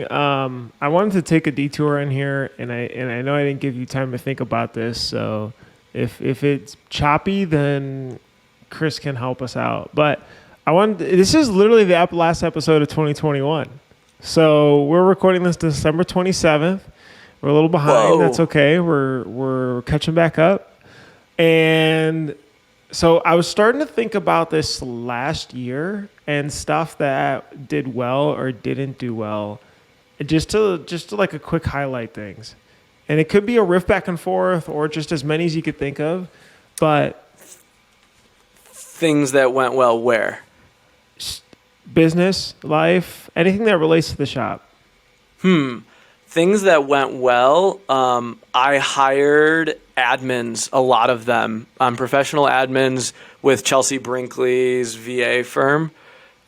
thing. I wanted to take a detour in here, and I know I didn't give you time to think about this. So if it's choppy, then Chris can help us out. But this is literally the last episode of 2021. So we're recording this December 27th. We're a little behind. Whoa. That's okay. We're catching back up. And so I was starting to think about this last year and stuff that did well or didn't do well, just to like a quick highlight things. And it could be a riff back and forth or just as many as you could think of, but things that went well where? Business, life, anything that relates to the shop. Things that went well, I hired admins, a lot of them, professional admins with Chelsea Brinkley's VA firm.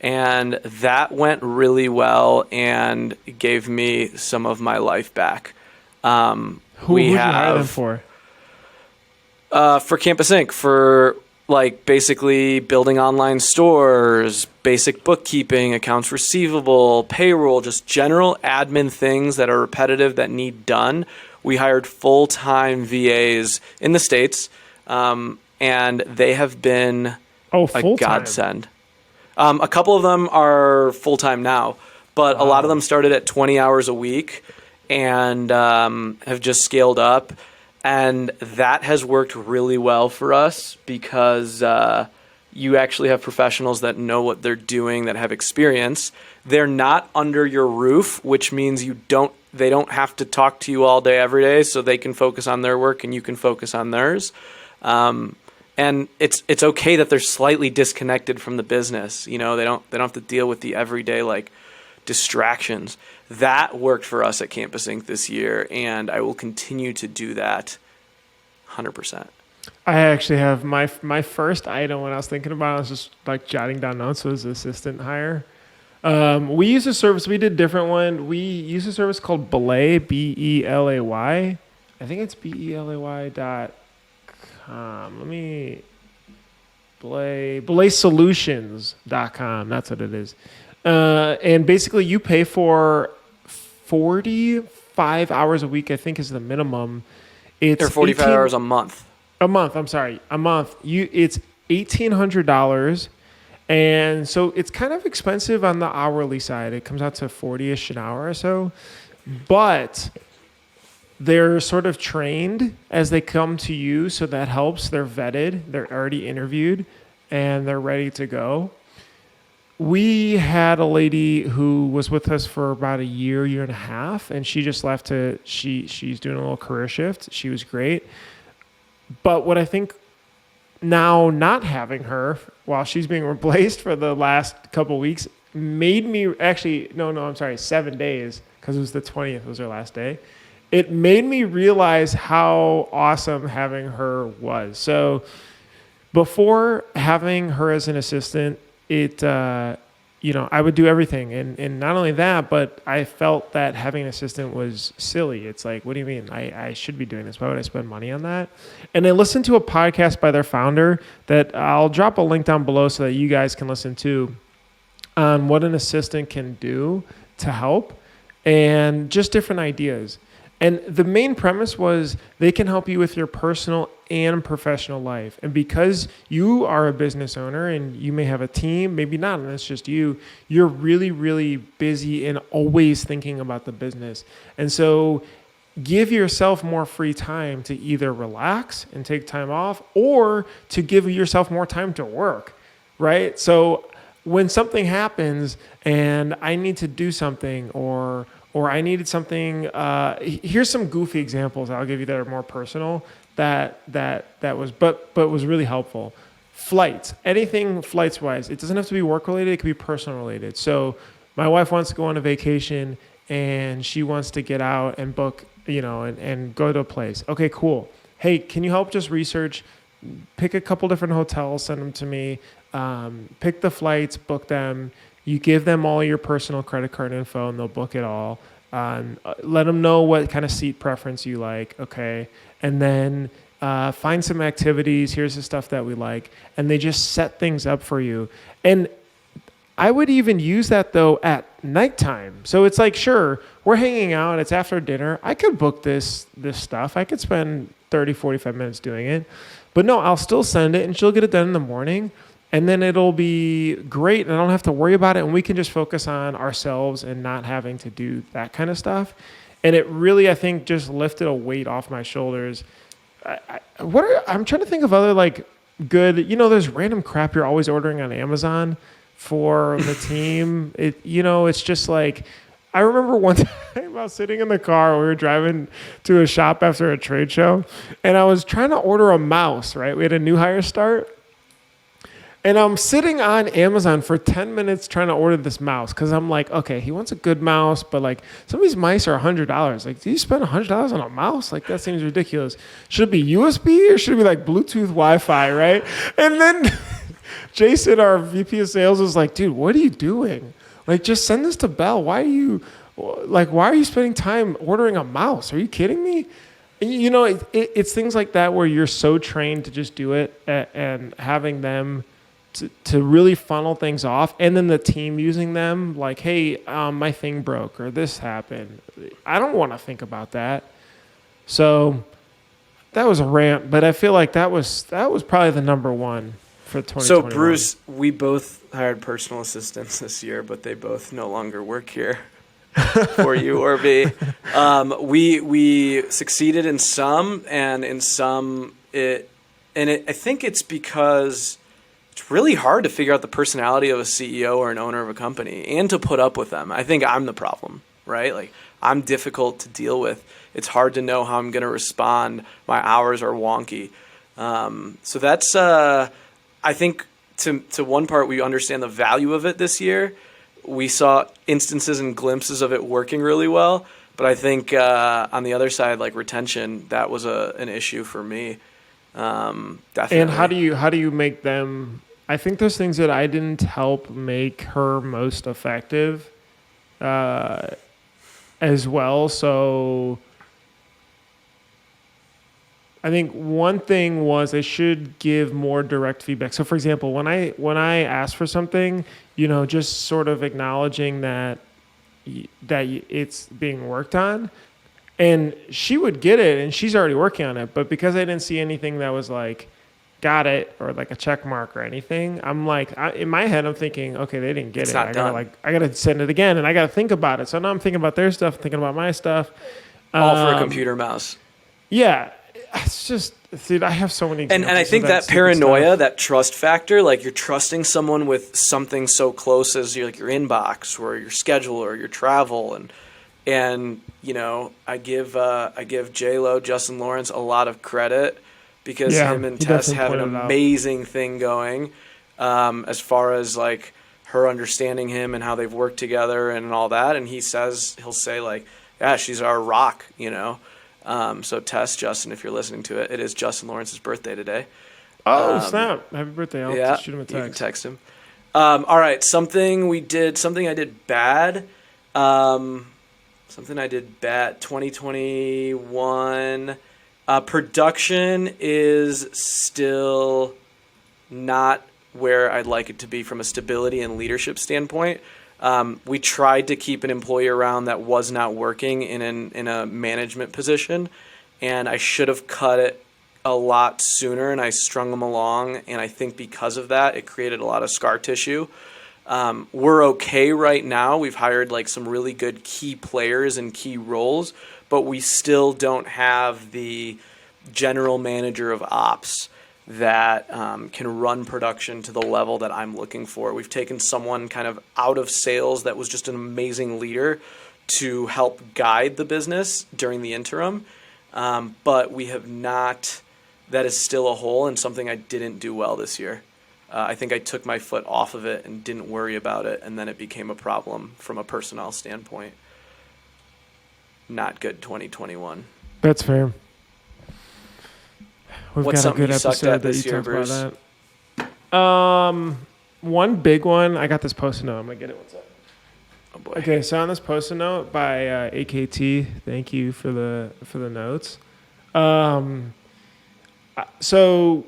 And that went really well and gave me some of my life back. Who would you hire them for? For Campus Inc., for like basically building online stores, basic bookkeeping, accounts receivable, payroll, just general admin things that are repetitive that need done. We hired full-time VAs in the States, and they have been a godsend. A couple of them are full-time now, but a lot of them started at 20 hours a week and have just scaled up. And that has worked really well for us because you actually have professionals that know what they're doing, that have experience. They're not under your roof, which means they don't have to talk to you all day, every day, so they can focus on their work and you can focus on theirs. And it's okay that they're slightly disconnected from the business. You know, they don't have to deal with the everyday like distractions. That worked for us at Campus Inc. this year, and I will continue to do that 100%. I actually have my first item when I was thinking about it, I was just like jotting down notes, was assistant hire. We use a service, we did a different one. We use a service called Belay, Belay. I think it's belay.com. Let me, belaysolutions.com. That's what it is. And basically you pay for 45 hours a week, I think is the minimum. Or 45 hours a month. A month. It's $1,800. And so it's kind of expensive on the hourly side. It comes out to 40-ish an hour or so. But they're sort of trained as they come to you. So that helps. They're vetted. They're already interviewed. And they're ready to go. We had a lady who was with us for about a year and a half, and she just left she's doing a little career shift. She was great. But what I think now not having her while she's being replaced for the last couple weeks made me 7 days, because it was the 20th was her last day. It made me realize how awesome having her was. So before having her as an assistant, I would do everything. And not only that, but I felt that having an assistant was silly. It's like, what do you mean? I should be doing this. Why would I spend money on that? And I listened to a podcast by their founder that I'll drop a link down below so that you guys can listen to, on what an assistant can do to help and just different ideas. And the main premise was they can help you with your personal and professional life. And because you are a business owner and you may have a team, maybe not, and it's just you're really, really busy and always thinking about the business. And so give yourself more free time to either relax and take time off, or to give yourself more time to work, right? So when something happens and I need to do something, or I needed something. Here's some goofy examples I'll give you that are more personal. That was really helpful. Flights, anything flights wise. It doesn't have to be work related. It could be personal related. So my wife wants to go on a vacation and she wants to get out and book, and go to a place. Okay, cool. Hey, can you help just research? Pick a couple different hotels, send them to me. Pick the flights, book them. You give them all your personal credit card info and they'll book it all. Let them know what kind of seat preference you like, okay? And then find some activities. Here's the stuff that we like. And they just set things up for you. And I would even use that though at nighttime. So it's like, sure, we're hanging out, it's after dinner. I could book this stuff. I could spend 30, 45 minutes doing it. But no, I'll still send it and she'll get it done in the morning. And then it'll be great and I don't have to worry about it. And we can just focus on ourselves and not having to do that kind of stuff. And it really, I think, just lifted a weight off my shoulders. I'm trying to think of other like good, there's random crap you're always ordering on Amazon for the team. It's just like, I remember one time I was sitting in the car, we were driving to a shop after a trade show, and I was trying to order a mouse, right? We had a new hire start. And I'm sitting on Amazon for 10 minutes trying to order this mouse because I'm like, okay, he wants a good mouse, but like some of these mice are $100. Like, do you spend $100 on a mouse? Like, that seems ridiculous. Should it be USB or should it be like Bluetooth Wi-Fi, right? And then Jason, our VP of sales, was like, dude, what are you doing? Like, just send this to Bell. Why are you spending time ordering a mouse? Are you kidding me? It's things like that where you're so trained to just do it and having them to really funnel things off, and then the team using them like, hey, my thing broke or this happened. I don't want to think about that. So that was a rant, but I feel like that was probably the number one for 2021. So Bruce, we both hired personal assistants this year, but they both no longer work here for you or me. We succeeded in some, and in some I think it's because it's really hard to figure out the personality of a CEO or an owner of a company and to put up with them. I think I'm the problem, right? Like, I'm difficult to deal with. It's hard to know how I'm going to respond. My hours are wonky. So that's, I think to one part, we understand the value of it this year. We saw instances and glimpses of it working really well. But I think on the other side, like retention, that was an issue for me. Definitely. And how do you make them? I think there's things that I didn't help make her most effective as well. So I think one thing was I should give more direct feedback. So for example, when I ask for something, just sort of acknowledging that it's being worked on. And she would get it, and she's already working on it. But because I didn't see anything that was like, got it, or like a check mark or anything, I'm like, in my head, I'm thinking, okay, they didn't get it. I gotta send it again, and I gotta think about it. So now I'm thinking about their stuff, thinking about my stuff. All for a computer mouse. Yeah, it's just, dude, I have so many examples. And I think that paranoia, that trust factor, like you're trusting someone with something so close as your inbox or your schedule or your travel, and I give J-Lo, Justin Lawrence, a lot of credit because him and Tess have an amazing thing going as far as like her understanding him and how they've worked together and all that. And he'll say like, yeah, she's our rock, So Tess, Justin, if you're listening to it, it is Justin Lawrence's birthday today. Oh, snap. Happy birthday. I'll just shoot him a text. You can text him. All right, something I did bad. Something I did bad, 2021. Production is still not where I'd like it to be from a stability and leadership standpoint. We tried to keep an employee around that was not working in a management position, and I should have cut it a lot sooner, and I strung them along, and I think because of that, it created a lot of scar tissue. We're okay right now. We've hired like some really good key players and key roles, but we still don't have the general manager of ops that can run production to the level that I'm looking for. We've taken someone kind of out of sales that was just an amazing leader to help guide the business during the interim, but we have not. That is still a hole and something I didn't do well this year. I think I took my foot off of it and didn't worry about it, and then it became a problem from a personnel standpoint. Not good 2021. That's fair. What's got a good episode that you talked Bruce? about that. One big one, I got this post-it note. I'm going to get it. What's up? Oh, boy. Okay, so on this post-it note by AKT, thank you for the notes. So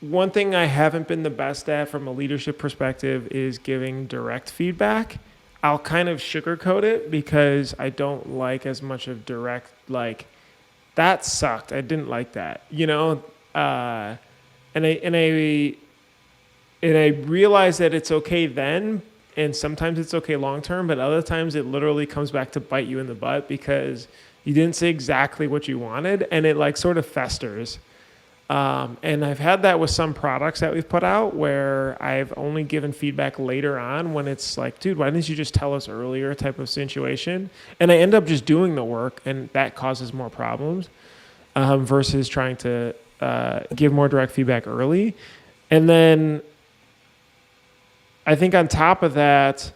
one thing I haven't been the best at from a leadership perspective is giving direct feedback. I'll kind of sugarcoat it because I don't like as much of direct, like, that sucked. I didn't like that, you know? And I realize that it's okay then, and sometimes it's okay long term, but other times it literally comes back to bite you in the butt because you didn't say exactly what you wanted, and it like sort of festers. And I've had that with some products that we've put out where I've only given feedback later on when it's like, dude, why didn't you just tell us earlier type of situation? And I end up just doing the work, and that causes more problems versus trying to give more direct feedback early. And then I think on top of that,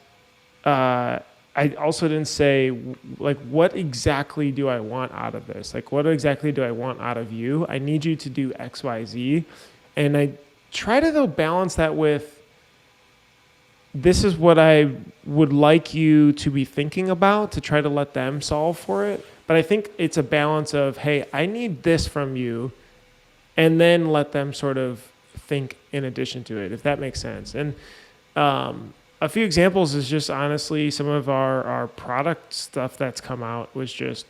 I also didn't say, like, what exactly do I want out of this? Like, what exactly do I want out of you? I need you to do X, Y, Z. And I try to, though, balance that with, this is what I would like you to be thinking about to try to let them solve for it. But I think it's a balance of, hey, I need this from you, and then let them sort of think in addition to it, if that makes sense. And a few examples is just honestly some of our product stuff that's come out was just,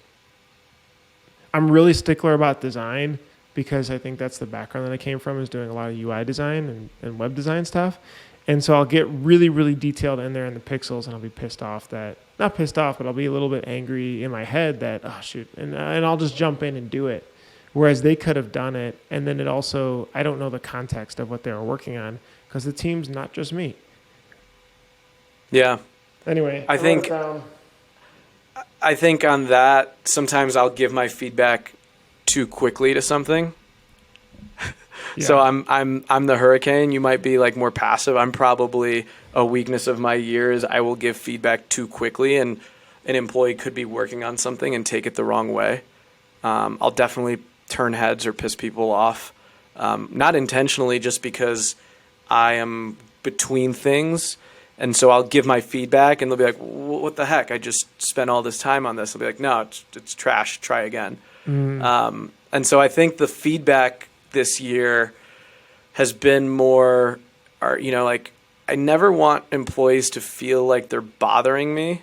I'm really stickler about design because I think that's the background that I came from, is doing a lot of UI design and web design stuff. And so I'll get really, really detailed in there in the pixels, and I'll be pissed off that, not pissed off, but I'll be a little bit angry in my head that, oh shoot, and I'll just jump in and do it. Whereas they could have done it. And then it also, I don't know the context of what they were working on because the team's not just me. Yeah. Anyway, I think on that, sometimes I'll give my feedback too quickly to something. Yeah. So I'm the hurricane. You might be like more passive. I'm probably a weakness of my years. I will give feedback too quickly, and an employee could be working on something and take it the wrong way. I'll definitely turn heads or piss people off, not intentionally, just because I am between things. And so I'll give my feedback, and they'll be like, what the heck? I just spent all this time on this. I'll be like, no, it's trash. Try again. Mm. And so I think the feedback this year has been more, like, I never want employees to feel like they're bothering me,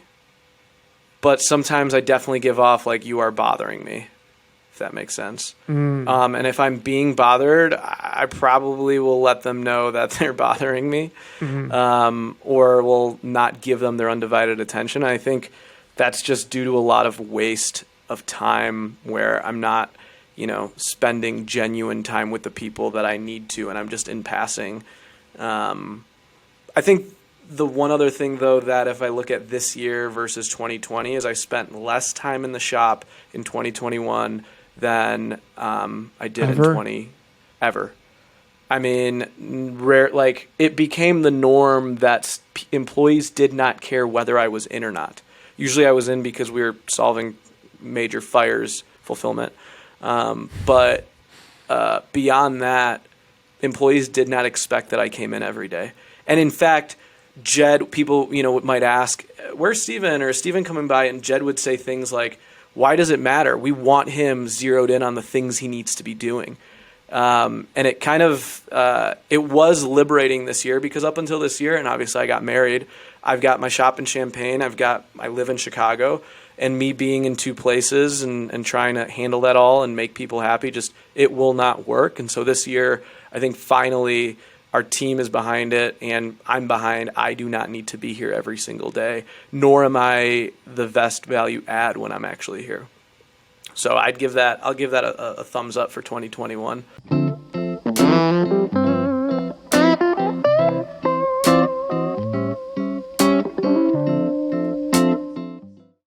but sometimes I definitely give off like, you are bothering me, if that makes sense. Mm. And if I'm being bothered, I probably will let them know that they're bothering me, or will not give them their undivided attention. I think that's just due to a lot of waste of time where I'm not, spending genuine time with the people that I need to, and I'm just in passing. I think the one other thing, though, that if I look at this year versus 2020 is I spent less time in the shop in 2021 than I did ever. I mean, it became the norm that employees did not care whether I was in or not. Usually I was in because we were solving major fires fulfillment. But beyond that, employees did not expect that I came in every day. And in fact, Jed, people, might ask, where's Steven? Or is Steven coming by? And Jed would say things like, why does it matter? We want him zeroed in on the things he needs to be doing. And it kind of, it was liberating this year, because up until this year, and obviously I got married, I've got my shop in Champaign, I live in Chicago, and me being in two places and trying to handle that all and make people happy, it will not work. And so this year, I think finally our team is behind it, and I'm behind. I do not need to be here every single day, nor am I the best value add when I'm actually here. So I'll give that a thumbs up for 2021.